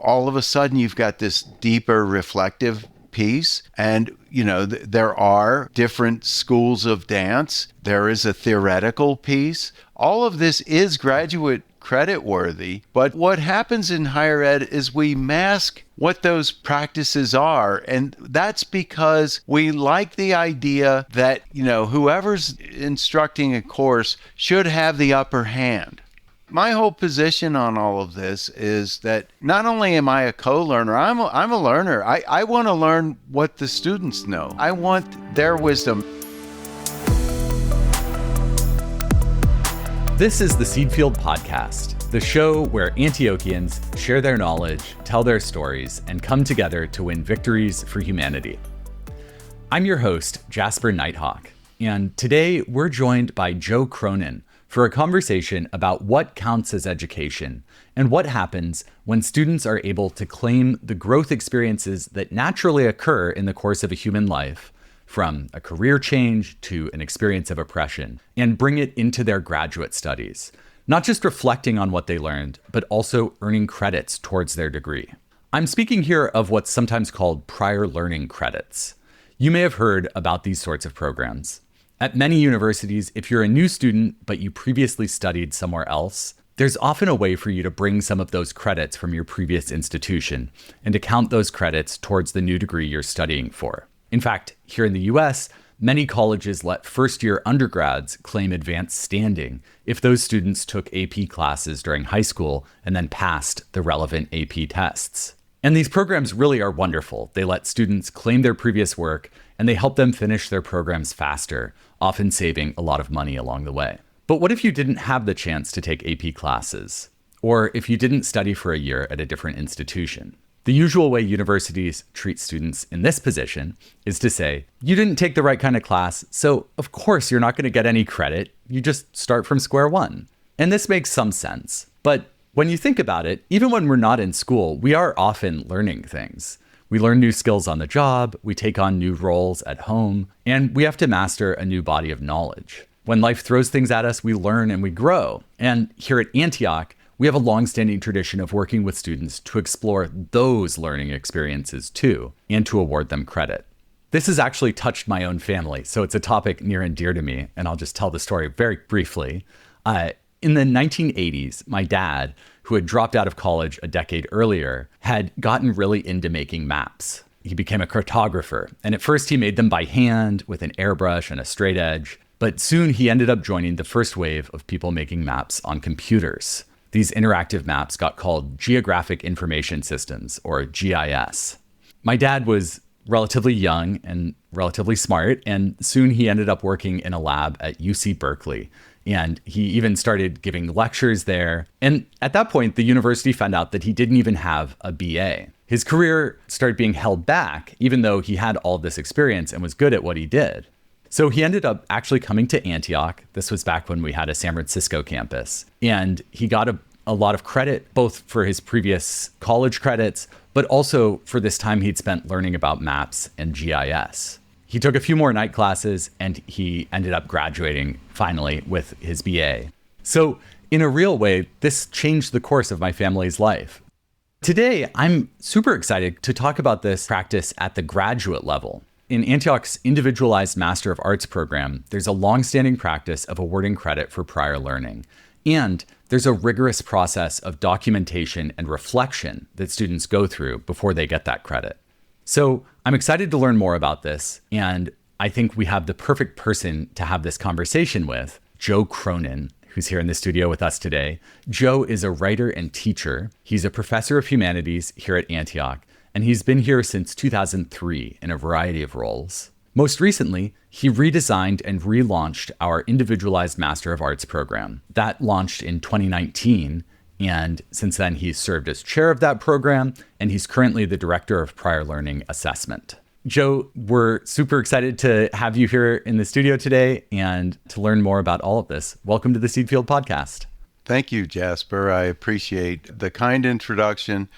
all of a sudden you've got this deeper reflective piece. And, there are different schools of dance. There is a theoretical piece. All of this is graduate credit worthy. But what happens in higher ed is we mask what those practices are. And that's because we like the idea that, whoever's instructing a course should have the upper hand. My whole position on all of this is that not only am I a co-learner, I'm a learner. I want to learn what the students know. I want their wisdom. This is the Seedfield Podcast, the show where Antiochians share their knowledge, tell their stories, and come together to win victories for humanity. I'm your host, Jasper Nighthawk, and today we're joined by Joe Cronin for a conversation about what counts as education and what happens when students are able to claim the growth experiences that naturally occur in the course of a human life, from a career change to an experience of oppression, and bring it into their graduate studies, not just reflecting on what they learned, but also earning credits towards their degree. I'm speaking here of what's sometimes called prior learning credits. You may have heard about these sorts of programs. At many universities, if you're a new student, but you previously studied somewhere else, there's often a way for you to bring some of those credits from your previous institution and to count those credits towards the new degree you're studying for. In fact, here in the US, many colleges let first-year undergrads claim advanced standing if those students took AP classes during high school and then passed the relevant AP tests. And these programs really are wonderful. They let students claim their previous work, and they help them finish their programs faster, often saving a lot of money along the way. But what if you didn't have the chance to take AP classes? Or if you didn't study for a year at a different institution? The usual way universities treat students in this position is to say, you didn't take the right kind of class, so of course you're not going to get any credit. You just start from square one. And this makes some sense. But when you think about it, even when we're not in school, we are often learning things. We learn new skills on the job, we take on new roles at home, and we have to master a new body of knowledge. When life throws things at us, we learn and we grow. And here at Antioch, we have a long-standing tradition of working with students to explore those learning experiences too, and to award them credit. This has actually touched my own family, so it's a topic near and dear to me, and I'll just tell the story very briefly. In the 1980s, my dad, who had dropped out of college a decade earlier, had gotten really into making maps. He became a cartographer, and at first he made them by hand with an airbrush and a straight edge, but soon he ended up joining the first wave of people making maps on computers. These interactive maps got called Geographic Information Systems, or GIS. My dad was relatively young and relatively smart, and soon he ended up working in a lab at UC Berkeley. And he even started giving lectures there. And at that point, the university found out that he didn't even have a BA. His career started being held back, even though he had all this experience and was good at what he did. So he ended up actually coming to Antioch. This was back when we had a San Francisco campus. And he got a lot of credit, both for his previous college credits, but also for this time he'd spent learning about maps and GIS. He took a few more night classes and he ended up graduating finally with his BA. So in a real way, this changed the course of my family's life. Today, I'm super excited to talk about this practice at the graduate level. In Antioch's Individualized Master of Arts program, there's a longstanding practice of awarding credit for prior learning. And there's a rigorous process of documentation and reflection that students go through before they get that credit. So I'm excited to learn more about this, and I think we have the perfect person to have this conversation with, Joe Cronin, who's here in the studio with us today. Joe is a writer and teacher. He's a professor of humanities here at Antioch, and he's been here since 2003 in a variety of roles. Most recently, he redesigned and relaunched our Individualized Master of Arts program. That launched in 2019. And since then, he's served as chair of that program, and he's currently the director of prior learning assessment. Joe, we're super excited to have you here in the studio today and to learn more about all of this. Welcome to the Seedfield Podcast. Thank you, Jasper. I appreciate the kind introduction.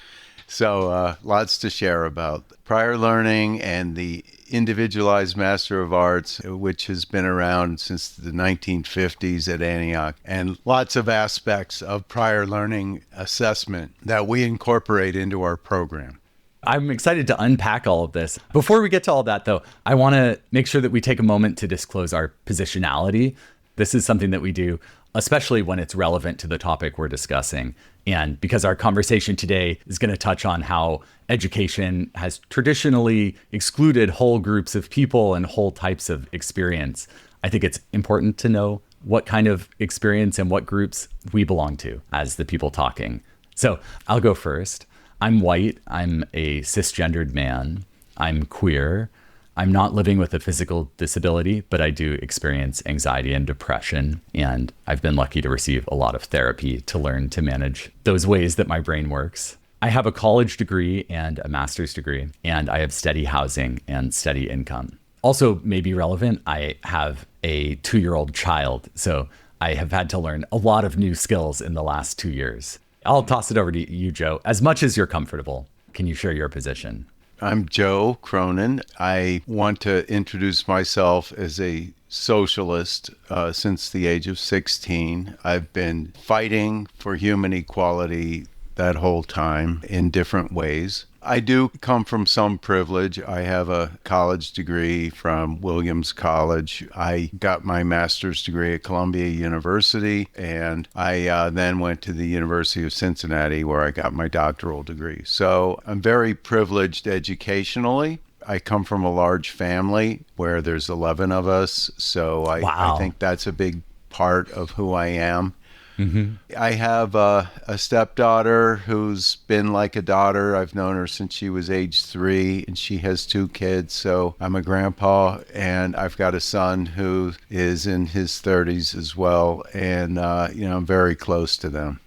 So lots to share about prior learning and the individualized Master of Arts, which has been around since the 1950s at Antioch, and lots of aspects of prior learning assessment that we incorporate into our program. I'm excited to unpack all of this. Before we get to all that, though, I want to make sure that we take a moment to disclose our positionality. This is something that we do, especially when it's relevant to the topic we're discussing. And because our conversation today is going to touch on how education has traditionally excluded whole groups of people and whole types of experience, I think it's important to know what kind of experience and what groups we belong to as the people talking. So I'll go first. I'm white. I'm a cisgendered man. I'm queer. I'm not living with a physical disability, but I do experience anxiety and depression. And I've been lucky to receive a lot of therapy to learn to manage those ways that my brain works. I have a college degree and a master's degree, and I have steady housing and steady income. Also, maybe relevant, I have a 2-year-old child, so I have had to learn a lot of new skills in the last 2 years. I'll toss it over to you, Joe. As much as you're comfortable, can you share your position? I'm Joe Cronin. I want to introduce myself as a socialist since the age of 16. I've been fighting for human equality that whole time in different ways. I do come from some privilege. I have a college degree from Williams College. I got my master's degree at Columbia University, and I then went to the University of Cincinnati where I got my doctoral degree. So I'm very privileged educationally. I come from a large family where there's 11 of us, so I think that's a big part of who I am. Mm-hmm. I have a stepdaughter who's been like a daughter. I've known her since she was age 3, and she has 2 kids. So I'm a grandpa, and I've got a son who is in his 30s as well. And, I'm very close to them.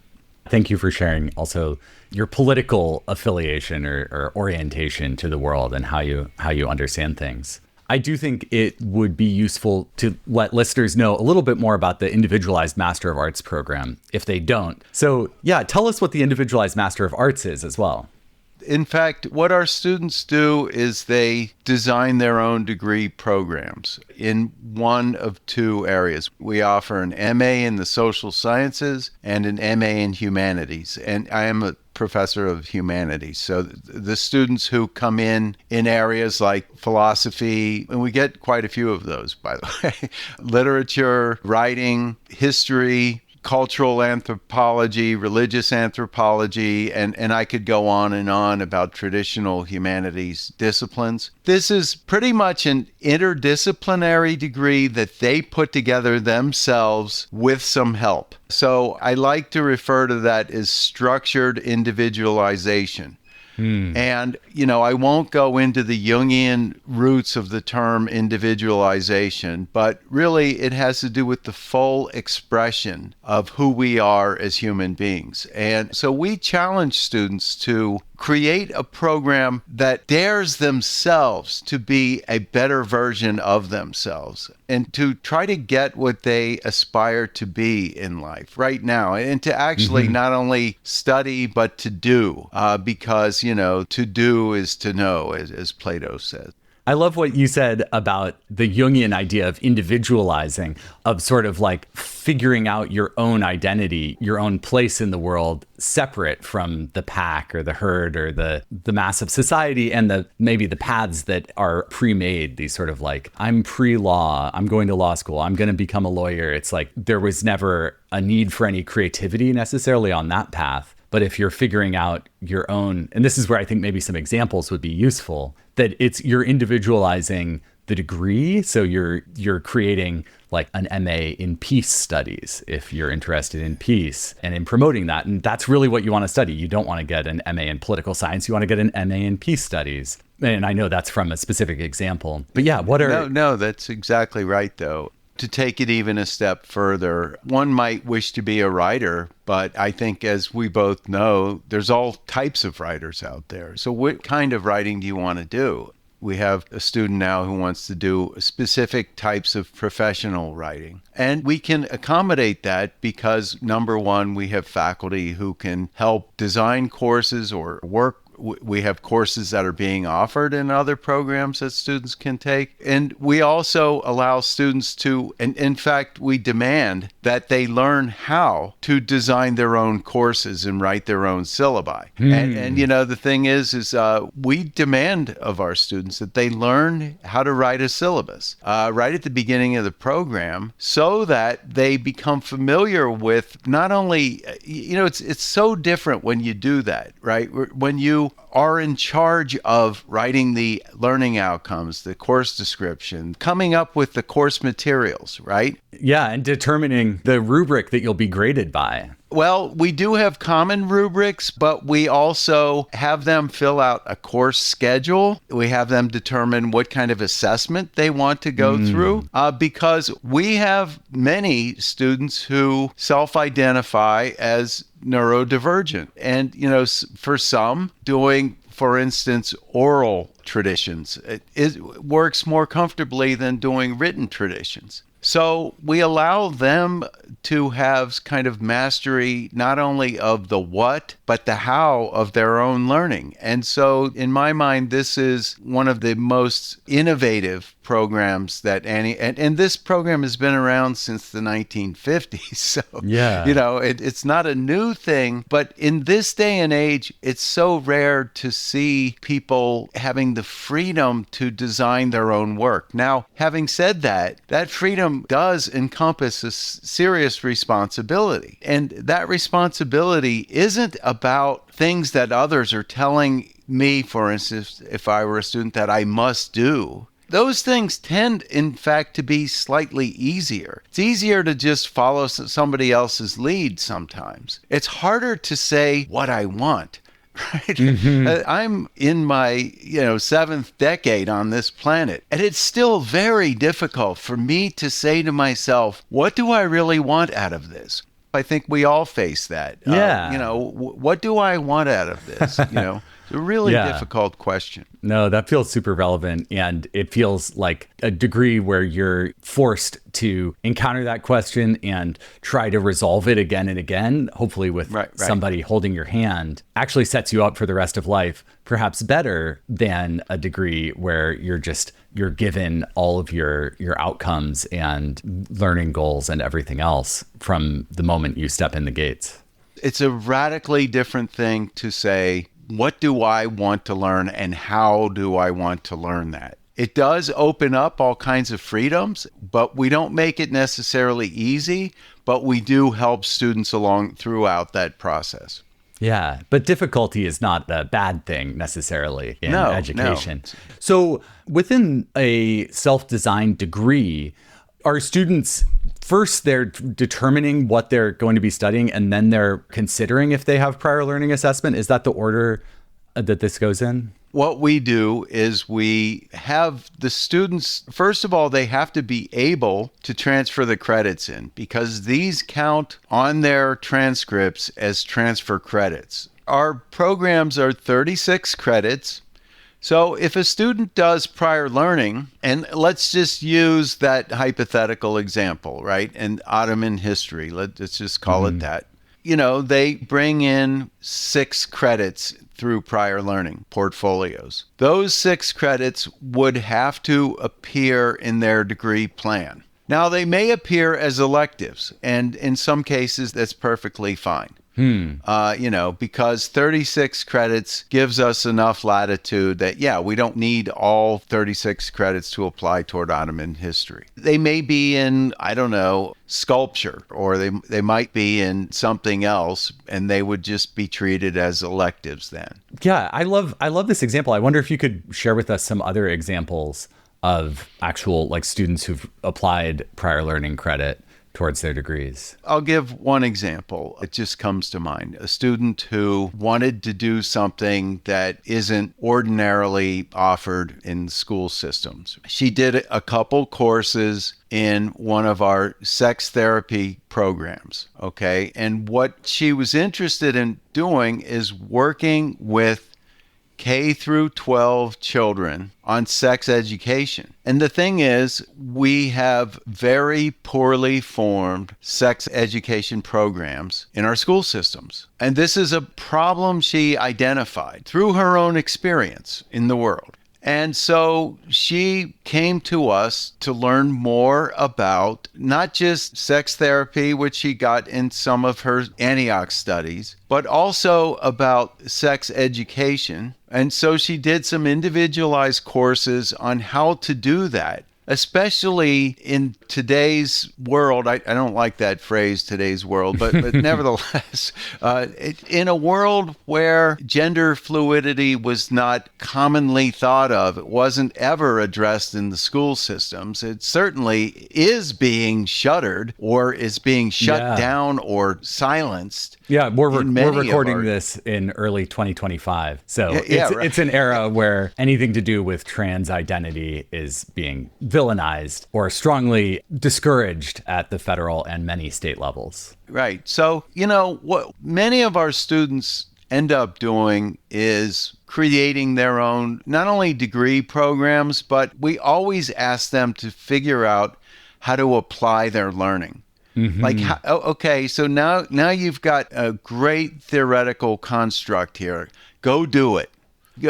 Thank you for sharing also your political affiliation or orientation to the world and how you understand things. I do think it would be useful to let listeners know a little bit more about the Individualized Master of Arts program if they don't. So yeah, tell us what the Individualized Master of Arts is as well. In fact, what our students do is they design their own degree programs in one of 2 areas. We offer an MA in the social sciences and an MA in humanities. And I am a professor of humanities. So the students who come in areas like philosophy, and we get quite a few of those, by the way, literature, writing, history, cultural anthropology, religious anthropology, and I could go on and on about traditional humanities disciplines. This is pretty much an interdisciplinary degree that they put together themselves with some help. So I like to refer to that as structured individualization. And, I won't go into the Jungian roots of the term individualization, but really it has to do with the full expression of who we are as human beings. And so we challenge students to create a program that dares themselves to be a better version of themselves and to try to get what they aspire to be in life right now, and to actually not only study but to do, because to do is to know, as Plato says. I love what you said about the Jungian idea of individualizing, of sort of like figuring out your own identity, your own place in the world, separate from the pack or the herd or the mass of society and maybe the paths that are pre-made, these sort of like, I'm pre-law, I'm going to law school, I'm going to become a lawyer. It's like there was never a need for any creativity necessarily on that path. But if you're figuring out your own, and this is where I think maybe some examples would be useful, that you're individualizing the degree. So you're creating like an MA in peace studies if you're interested in peace and in promoting that. And that's really what you want to study. You don't want to get an MA in political science. You want to get an MA in peace studies. And I know that's from a specific example. But yeah, No, that's exactly right, though. To take it even a step further, one might wish to be a writer, but I think, as we both know, there's all types of writers out there. So what kind of writing do you want to do? We have a student now who wants to do specific types of professional writing. And we can accommodate that because, number one, we have faculty who can help design courses or work We have courses that are being offered in other programs that students can take. And we also allow students to, and in fact, we demand that they learn how to design their own courses and write their own syllabi. And the thing is we demand of our students that they learn how to write a syllabus right at the beginning of the program so that they become familiar with not only, it's so different when you do that, right? When you are in charge of writing the learning outcomes, the course description, coming up with the course materials, right? Yeah, and determining the rubric that you'll be graded by. Well, we do have common rubrics, but we also have them fill out a course schedule. We have them determine what kind of assessment they want to go through, because we have many students who self-identify as neurodivergent. And, for some, doing, for instance, oral traditions, it works more comfortably than doing written traditions. So we allow them to have kind of mastery not only of the what, but the how of their own learning. And so in my mind, this is one of the most innovative programs that and this program has been around since the 1950s. So, it's not a new thing, but in this day and age, it's so rare to see people having the freedom to design their own work. Now, having said that, that freedom does encompass a serious responsibility. And that responsibility isn't about things that others are telling me, for instance, if I were a student, that I must do. Those things tend, in fact, to be slightly easier. It's easier to just follow somebody else's lead sometimes. It's harder to say what I want. Right? I'm in my, seventh decade on this planet, and it's still very difficult for me to say to myself, what do I really want out of this? I think we all face that. Yeah. What do I want out of this? It's a really difficult question. No, that feels super relevant. And it feels like a degree where you're forced to encounter that question and try to resolve it again and again, hopefully with somebody holding your hand, actually sets you up for the rest of life, perhaps better than a degree where you're given all of your outcomes and learning goals and everything else from the moment you step in the gates. It's a radically different thing to say, what do I want to learn and how do I want to learn that? It does open up all kinds of freedoms, but we don't make it necessarily easy, but we do help students along throughout that process. Yeah, but difficulty is not a bad thing necessarily in education. No. So within a self-designed degree, are students first they're determining what they're going to be studying and then they're considering if they have prior learning assessment? Is that the order that this goes in? What we do is we have the students, first of all, they have to be able to transfer the credits in because these count on their transcripts as transfer credits. Our programs are 36 credits. So if a student does prior learning, and let's just use that hypothetical example, right? And Ottoman history, let's just call it that. They bring in 6 credits through prior learning portfolios. Those 6 credits would have to appear in their degree plan. Now, they may appear as electives, and in some cases, that's perfectly fine. Because 36 credits gives us enough latitude that, we don't need all 36 credits to apply toward Ottoman history. They may be in, sculpture, or they might be in something else, and they would just be treated as electives then. Yeah, I love this example. I wonder if you could share with us some other examples of actual students who've applied prior learning credit towards their degrees. I'll give one example. It just comes to mind. A student who wanted to do something that isn't ordinarily offered in school systems. She did a couple courses in one of our sex therapy programs, okay? And what she was interested in doing is working with K through 12 children on sex education. And the thing is, we have very poorly formed sex education programs in our school systems. And this is a problem she identified through her own experience in the world. And so she came to us to learn more about not just sex therapy, which she got in some of her Antioch studies, but also about sex education. And so she did some individualized courses on how to do that, especially in today's world. I don't like that phrase, today's world, but nevertheless, in a world where gender fluidity was not commonly thought of, it wasn't ever addressed in the school systems, it certainly is being shuttered or is being shut down or silenced. Yeah, we're recording this in early 2025. So it's an era where anything to do with trans identity is being villainized or strongly discouraged at the federal and many state levels. Right. So, what many of our students end up doing is creating their own, not only degree programs, but we always ask them to figure out how to apply their learning. Mm-hmm. Like, okay, so now you've got a great theoretical construct here. Go do it.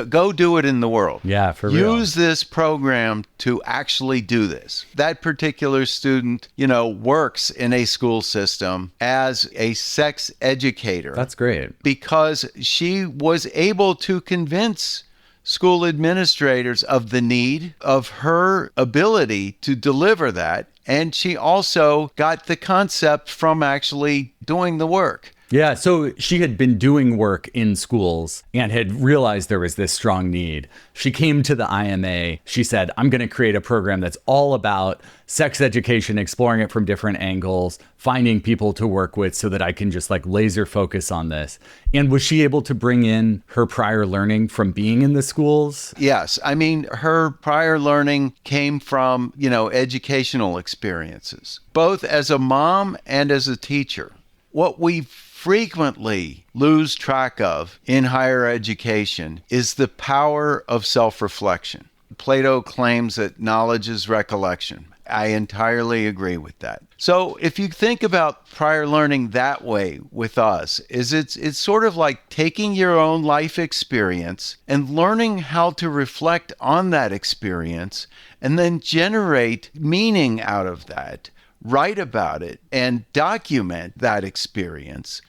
Go do it in the world. Yeah, for real. Use this program to actually do this. That particular student, works in a school system as a sex educator. That's great. Because she was able to convince school administrators of the need, of her ability to deliver that. And she also got the concept from actually doing the work. Yeah, so she had been doing work in schools and had realized there was this strong need. She came to the IMA. She said, I'm going to create a program that's all about sex education, exploring it from different angles, finding people to work with so that I can just laser focus on this. And was she able to bring in her prior learning from being in the schools? Yes. I mean, her prior learning came from, educational experiences, both as a mom and as a teacher. What we frequently lose track of in higher education is the power of self-reflection. Plato claims that knowledge is recollection. I entirely agree with that. So if you think about prior learning that way with us, it's sort of like taking your own life experience and learning how to reflect on that experience and then generate meaning out of that, write about it, and document that experience.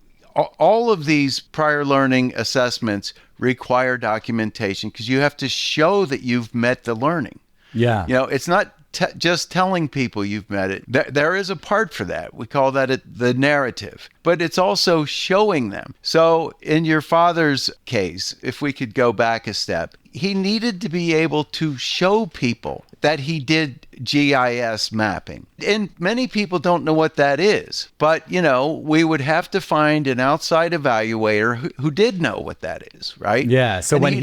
All of these prior learning assessments require documentation because you have to show that you've met the learning. Yeah. It's not just telling people you've met it. There is a part for that. We call that the narrative, but it's also showing them. So in your father's case, if we could go back a step, he needed to be able to show people that he did GIS mapping. And many people don't know what that is. But, we would have to find an outside evaluator who did know what that is, right? Yeah. So when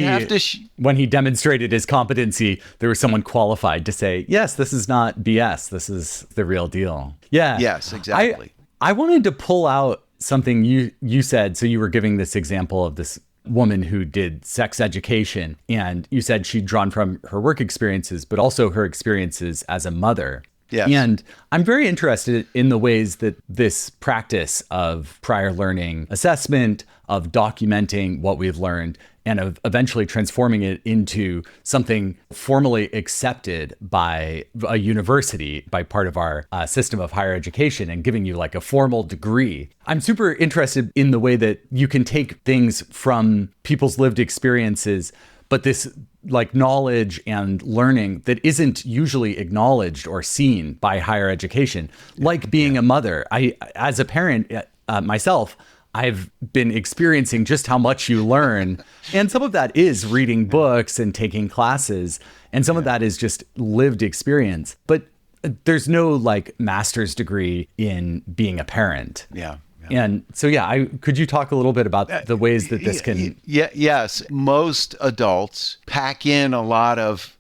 he demonstrated his competency, there was someone qualified to say, yes, this is not BS. This is the real deal. Yeah. Yes, exactly. I wanted to pull out something you said. So you were giving this example of this woman who did sex education, and you said she'd drawn from her work experiences, but also her experiences as a mother. Yes. And I'm very interested in the ways that this practice of prior learning assessment, of documenting what we've learned, and of eventually transforming it into something formally accepted by a university, by part of our system of higher education, and giving you a formal degree. I'm super interested in the way that you can take things from people's lived experiences, but this knowledge and learning that isn't usually acknowledged or seen by higher education, like being a mother. As a parent myself, I've been experiencing just how much you learn. And some of that is reading books and taking classes. And some of that is just lived experience. But there's no master's degree in being a parent. Yeah. And so, could you talk a little bit about the ways that this can... Yes. Most adults pack in a lot of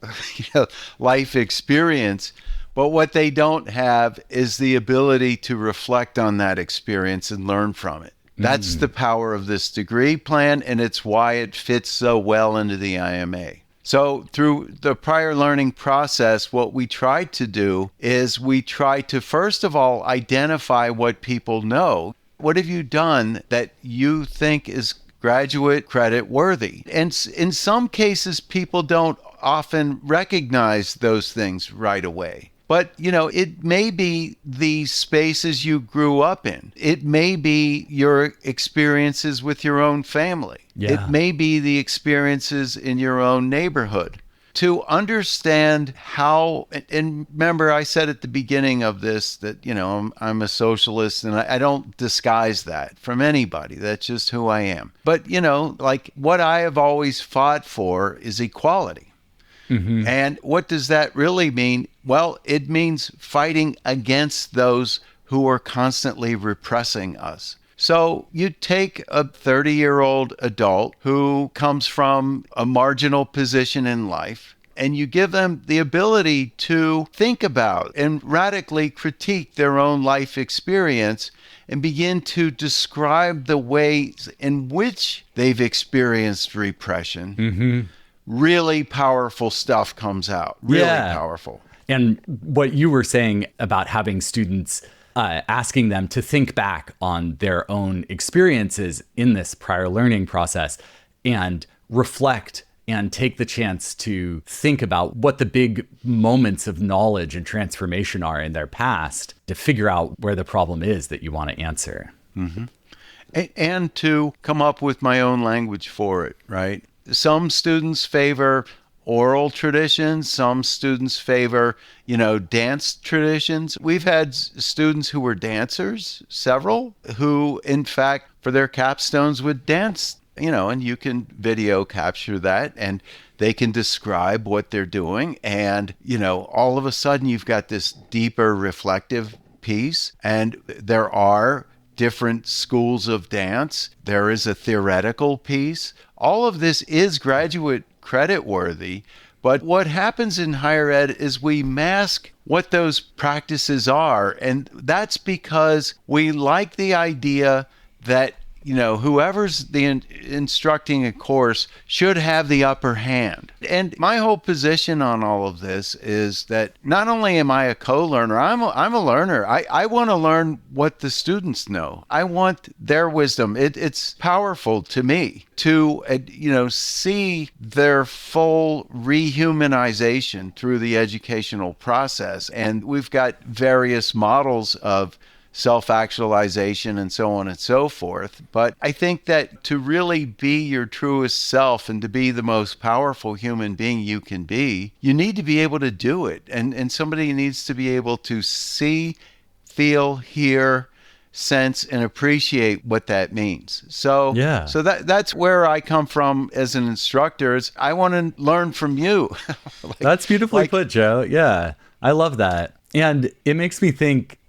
life experience, but what they don't have is the ability to reflect on that experience and learn from it. That's the power of this degree plan, and it's why it fits so well into the IMA. So through the prior learning process, what we try to do is we try to, first of all, identify what people know. What have you done that you think is graduate credit worthy? And in some cases, people don't often recognize those things right away. But, it may be the spaces you grew up in. It may be your experiences with your own family. Yeah. It may be the experiences in your own neighborhood. To understand how, and remember I said at the beginning of this that, I'm a socialist, and I don't disguise that from anybody. That's just who I am. But, like what I have always fought for is equality. Mm-hmm. And what does that really mean? Well, it means fighting against those who are constantly repressing us. So you take a 30-year-old adult who comes from a marginal position in life, and you give them the ability to think about and radically critique their own life experience and begin to describe the ways in which they've experienced repression. Mm-hmm. Really powerful stuff comes out. Really powerful. And what you were saying about having students asking them to think back on their own experiences in this prior learning process and reflect and take the chance to think about what the big moments of knowledge and transformation are in their past to figure out where the problem is that you want to answer. Mm-hmm. And to come up with my own language for it, right? Some students favor oral traditions. Some students favor, dance traditions. We've had students who were dancers, several, who, in fact, for their capstones would dance, and you can video capture that, and they can describe what they're doing. And, all of a sudden you've got this deeper reflective piece, and there are different schools of dance. There is a theoretical piece. All of this is graduate credit worthy, but what happens in higher ed is we mask what those practices are, and that's because we like the idea that whoever's instructing a course should have the upper hand. And my whole position on all of this is that not only am I a co-learner, I'm a learner. I want to learn what the students know. I want their wisdom. It's powerful to me to see their full rehumanization through the educational process. And we've got various models of self-actualization and so on and so forth. But I think that to really be your truest self and to be the most powerful human being you can be, you need to be able to do it. And somebody needs to be able to see, feel, hear, sense, and appreciate what that means. So that's where I come from as an instructor. Is I want to learn from you. That's beautifully put, Joe. Yeah, I love that. And it makes me think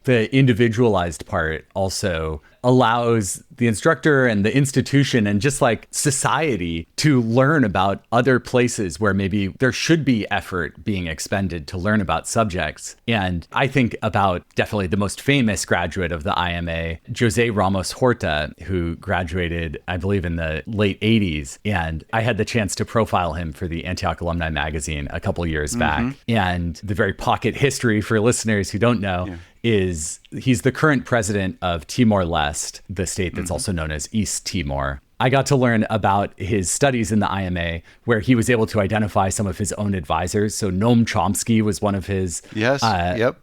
the individualized part also allows the instructor and the institution and just society to learn about other places where maybe there should be effort being expended to learn about subjects. And I think about definitely the most famous graduate of the IMA, Jose Ramos Horta, who graduated, I believe, in the late 80s. And I had the chance to profile him for the Antioch Alumni Magazine a couple years back. And the very pocket history for listeners who don't know is he's the current president of Timor-Leste, the state that's also known as East Timor. I got to learn about his studies in the IMA, where he was able to identify some of his own advisors. So Noam Chomsky was one of his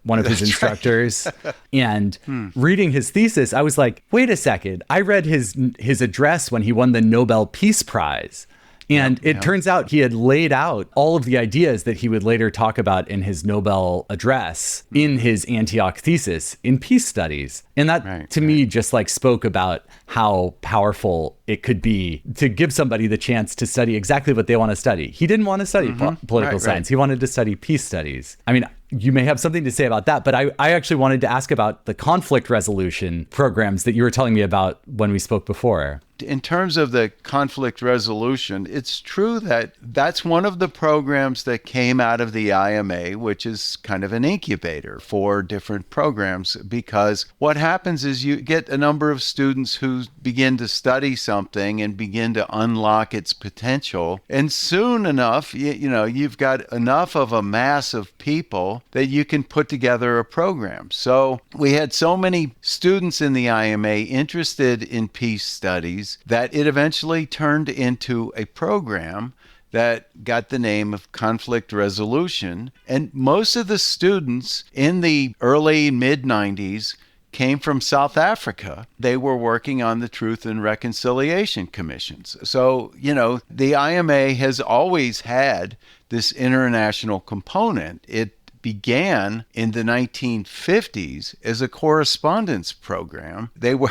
one of his instructors. Right. And reading his thesis, I was like, wait a second. I read his address when he won the Nobel Peace Prize. And it turns out he had laid out all of the ideas that he would later talk about in his Nobel address in his Antioch thesis in peace studies. And that to me just spoke about how powerful it could be to give somebody the chance to study exactly what they want to study. He didn't want to study political science. He wanted to study peace studies. I mean, you may have something to say about that. But I actually wanted to ask about the conflict resolution programs that you were telling me about when we spoke before. In terms of the conflict resolution, it's true that that's one of the programs that came out of the IMA, which is kind of an incubator for different programs, because what happens is you get a number of students who begin to study something and begin to unlock its potential. And soon enough, you've got enough of a mass of people that you can put together a program. So we had so many students in the IMA interested in peace studies that it eventually turned into a program that got the name of conflict resolution. And most of the students in the early mid-90s came from South Africa. They were working on the Truth and Reconciliation Commissions. So, the IMA has always had this international component. It began in the 1950s as a correspondence program. They were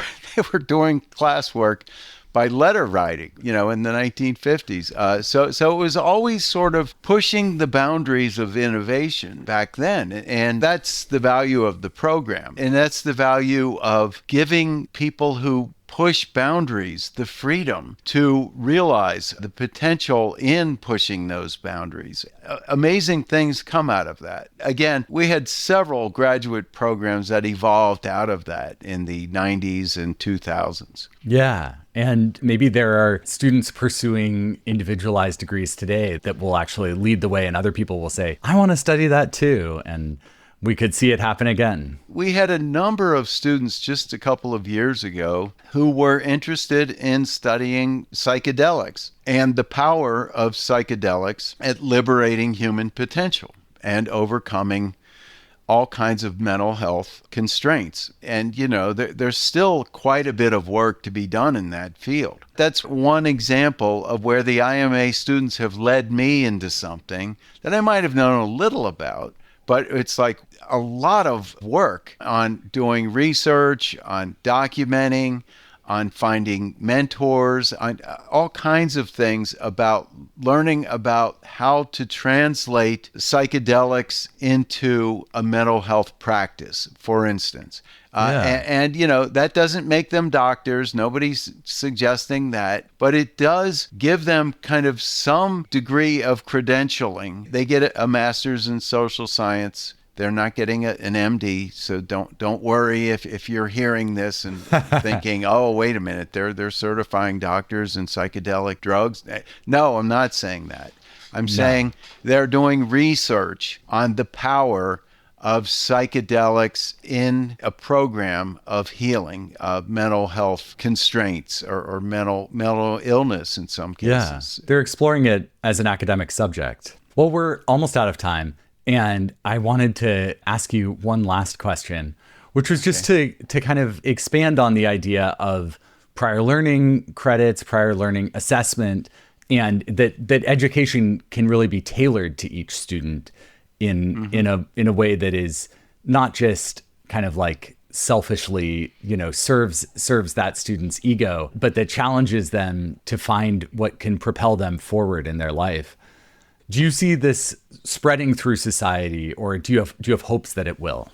doing classwork by letter writing, in the 1950s. So it was always sort of pushing the boundaries of innovation back then. And that's the value of the program. And that's the value of giving people who push boundaries the freedom to realize the potential in pushing those boundaries. Amazing things come out of that. Again, we had several graduate programs that evolved out of that in the 90s and 2000s. Yeah. And maybe there are students pursuing individualized degrees today that will actually lead the way, and other people will say, I want to study that too. And we could see it happen again. We had a number of students just a couple of years ago who were interested in studying psychedelics and the power of psychedelics at liberating human potential and overcoming all kinds of mental health constraints. And, there's still quite a bit of work to be done in that field. That's one example of where the IMA students have led me into something that I might have known a little about, but it's like a lot of work on doing research, on documenting, on finding mentors, on all kinds of things about learning about how to translate psychedelics into a mental health practice, for instance. And that doesn't make them doctors. Nobody's suggesting that. But it does give them kind of some degree of credentialing. They get a master's in social science. They're not getting an MD, so don't worry if you're hearing this and thinking, oh, wait a minute, they're certifying doctors in psychedelic drugs. No, I'm not saying that. I'm saying they're doing research on the power of psychedelics in a program of healing, of mental health constraints or mental illness in some cases. Yeah, they're exploring it as an academic subject. Well, we're almost out of time. And I wanted to ask you one last question, which was just to kind of expand on the idea of prior learning credits, prior learning assessment, and that education can really be tailored to each student in a way that is not just kind of like selfishly, serves that student's ego, but that challenges them to find what can propel them forward in their life. Do you see this spreading through society, or do you have hopes that it will?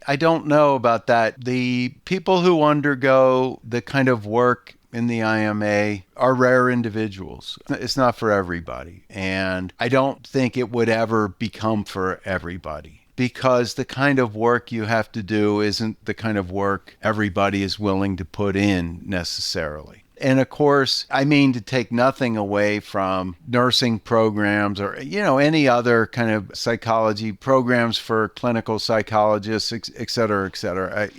I don't know about that. The people who undergo the kind of work in the IMA are rare individuals. It's not for everybody. And I don't think it would ever become for everybody, because the kind of work you have to do isn't the kind of work everybody is willing to put in necessarily. And of course, I mean to take nothing away from nursing programs or, any other kind of psychology programs for clinical psychologists, et cetera, et cetera.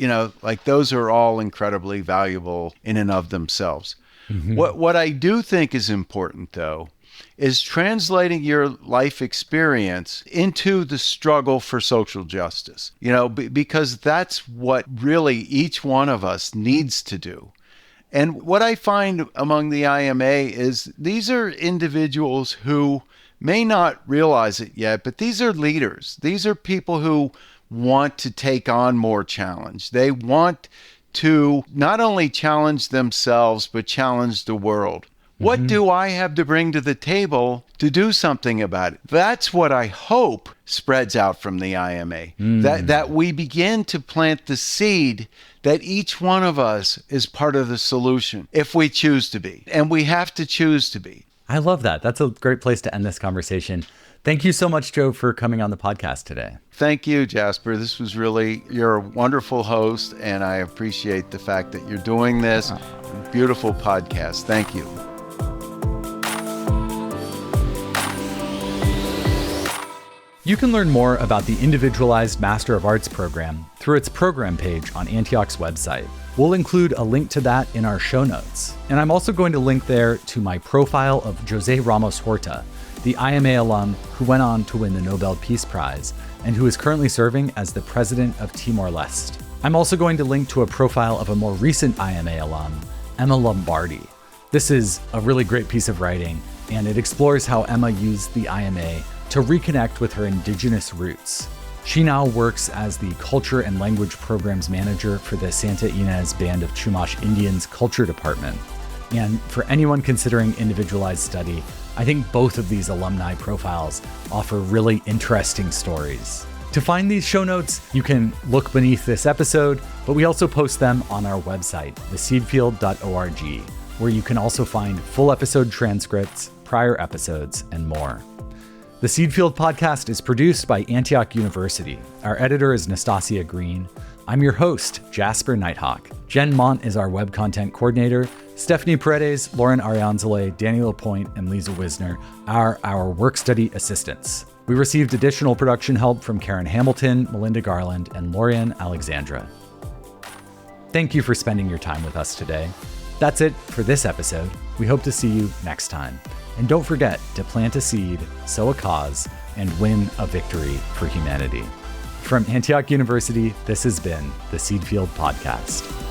Like those are all incredibly valuable in and of themselves. Mm-hmm. What I do think is important, though, is translating your life experience into the struggle for social justice, because that's what really each one of us needs to do. And what I find among the IMA is these are individuals who may not realize it yet, but these are leaders. These are people who want to take on more challenge. They want to not only challenge themselves, but challenge the world What do I have to bring to the table to do something about it? That's what I hope spreads out from the IMA, that we begin to plant the seed that each one of us is part of the solution if we choose to be. And we have to choose to be. I love that. That's a great place to end this conversation. Thank you so much, Joe, for coming on the podcast today. Thank you, Jasper. This was really, you're a wonderful host, and I appreciate the fact that you're doing this. Beautiful podcast. Thank you. You can learn more about the Individualized Master of Arts program through its program page on Antioch's website. We'll include a link to that in our show notes. And I'm also going to link there to my profile of Jose Ramos Horta, the IMA alum who went on to win the Nobel Peace Prize and who is currently serving as the president of Timor-Leste. I'm also going to link to a profile of a more recent IMA alum, Emma Lombardi. This is a really great piece of writing, and it explores how Emma used the IMA to reconnect with her indigenous roots. She now works as the Culture and Language Programs Manager for the Santa Ynez Band of Chumash Indians Culture Department. And for anyone considering individualized study, I think both of these alumni profiles offer really interesting stories. To find these show notes, you can look beneath this episode, but we also post them on our website, theseedfield.org, where you can also find full episode transcripts, prior episodes, and more. The Seedfield podcast is produced by Antioch University. Our editor is Nastasia Green. I'm your host, Jasper Nighthawk. Jen Mont is our web content coordinator. Stephanie Paredes, Lauren Arianzale, Danny Lapointe, and Lisa Wisner are our work study assistants. We received additional production help from Karen Hamilton, Melinda Garland, and Lorian Alexandra. Thank you for spending your time with us today. That's it for this episode. We hope to see you next time. And don't forget to plant a seed, sow a cause, and win a victory for humanity. From Antioch University, this has been the Seedfield Podcast.